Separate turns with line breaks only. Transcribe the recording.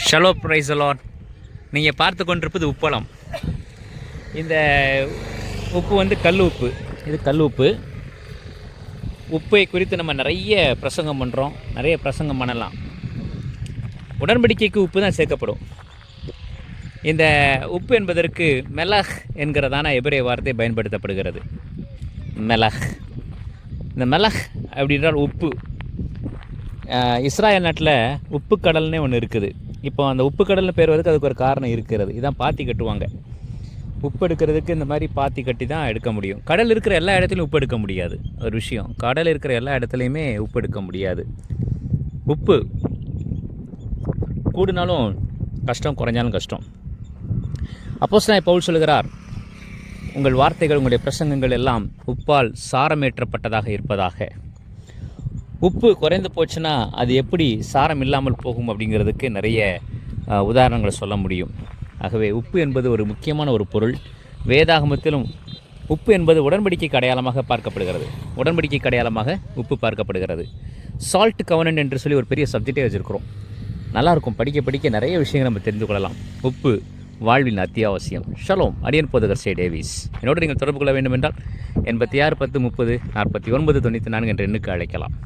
Shallow பிரைசலான். நீங்கள் பார்த்து கொண்டிருப்பது உப்பளம். இந்த உப்பு வந்து கல் உப்பு. இது கல் உப்பு. உப்பை குறித்து நம்ம நிறைய பிரசங்கம் பண்ணுறோம், நிறைய பிரசங்கம் பண்ணலாம். உடன்படிக்கைக்கு உப்பு தான் சேர்க்கப்படும். இந்த உப்பு என்பதற்கு மெலஹ் என்கிறதான எபிரேய வார்த்தை பயன்படுத்தப்படுகிறது. மெலஹ். இந்த மெலஹ் அப்படின்றால் உப்பு. இஸ்ராயல் நாட்டில் உப்பு கடல்னே ஒன்று இருக்குது. இப்போ அந்த உப்பு கடல்னு பேர் வரதுக்கு அதுக்கு ஒரு காரணம் இருக்கிறது. இதான் பாத்தி கட்டுவாங்க. உப்பு எடுக்கிறதுக்கு இந்த மாதிரி பாத்தி கட்டி தான் எடுக்க முடியும். கடல் இருக்கிற எல்லா இடத்துலையும் உப்பு எடுக்க முடியாது. ஒரு விஷயம், கடல் இருக்கிற எல்லா இடத்துலையுமே உப்பு எடுக்க முடியாது. உப்பு கூடினாலும் கஷ்டம், குறைஞ்சாலும் கஷ்டம். அப்போஸ்தலனாகிய பவுல் சொல்லுகிறார், உங்கள் வார்த்தைகள், உங்களுடைய பிரசங்கங்கள் எல்லாம் உப்பால் சாரமேற்றப்பட்டதாக இருப்பதாக. உப்பு குறைந்து போச்சுன்னா அது எப்படி சாரம் இல்லாமல் போகும் அப்படிங்கிறதுக்கு நிறைய உதாரணங்களை சொல்ல முடியும். ஆகவே உப்பு என்பது ஒரு முக்கியமான ஒரு பொருள். வேதாகமத்திலும் உப்பு என்பது உடன்படிக்கைக்கு அடையாளமாக பார்க்கப்படுகிறது. உடன்படிக்கைக்கு அடையாளமாக உப்பு பார்க்கப்படுகிறது. சால்ட் கவனன்ட் என்று சொல்லி ஒரு பெரிய சப்ஜெக்டே வச்சுருக்கிறோம். நல்லாயிருக்கும், படிக்க படிக்க நிறைய விஷயங்கள் நம்ம தெரிந்து கொள்ளலாம். உப்பு வாழ்வின் அத்தியாவசியம். ஷலோம். அடியன் போதகர் சே டேவிஸ். என்னோடு நீங்கள் தொடர்பு கொள்ள வேண்டும் என்றால் 86 10 30 49 94 என்ற எண்ணுக்கு அழைக்கலாம்.